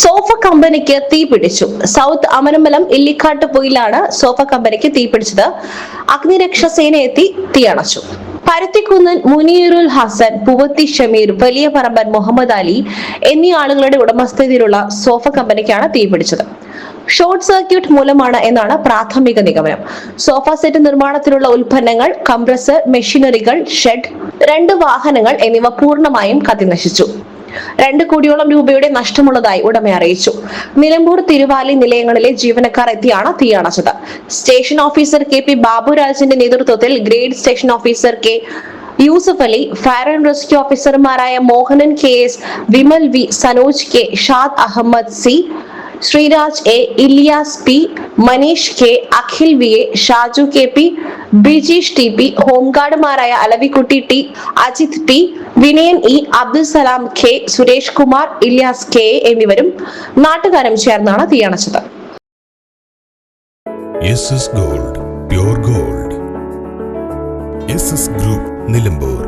Sofa കമ്പനിക്ക് തീപിടിച്ചു. South അമനമ്പലം ഇല്ലിക്കാട്ടുപൊയിലാണ് sofa കമ്പനിക്ക് തീപിടിച്ചത്. അഗ്നിരക്ഷാസേന എത്തി തീയണച്ചു. പരുത്തിക്കുന്നൻ മുനീറുൽ ഹസൻ, പൂവത്തി ഷമീർ, വലിയ പറമ്പൻ മുഹമ്മദ് അലി എന്നീ ആളുകളുടെ ഉടമസ്ഥതയിലുള്ള സോഫ കമ്പനിക്കാണ് തീപിടിച്ചത്. ഷോർട്ട് സർക്യൂട്ട് മൂലമാണ് എന്നാണ് പ്രാഥമിക നിഗമനം. സോഫ സെറ്റ് നിർമ്മാണത്തിലുള്ള ഉൽപ്പന്നങ്ങൾ, കംപ്രസർ, മെഷീനറികൾ, ഷെഡ്, 2 വാഹനങ്ങൾ എന്നിവ പൂർണ്ണമായും കത്തിനശിച്ചു. 2 കോടിയോളം രൂപയുടെ നഷ്ടമുള്ളതായി ഉടമ അറിയിച്ചു. നിലമ്പൂർ, തിരുവാലി നിലയങ്ങളിലെ ജീവനക്കാർ എത്തിയാണ് തീയണച്ചത്. സ്റ്റേഷൻ ഓഫീസർ കെ പി ബാബുരാജിന്റെ നേതൃത്വത്തിൽ grade station officer K Yusuf Ali, fire and rescue ഓഫീസർമാരായ Mohanan K S, Vimal V, Sanoj K, Shad Ahmed C, Sreeraj A, Iliyas P, Manish K, Akhil V A, Shaju K P, Bijeesh T P, ഹോംഗാർഡുമാരായ Alavikutty T, Ajith T, Vinayan E, Abdul Salam K, Suresh Kumar, Iliyas K എന്നിവരും നാട്ടുകാരും ചേർന്നാണ് തീയണച്ചത്. Gold, pure gold. Group Nilambur.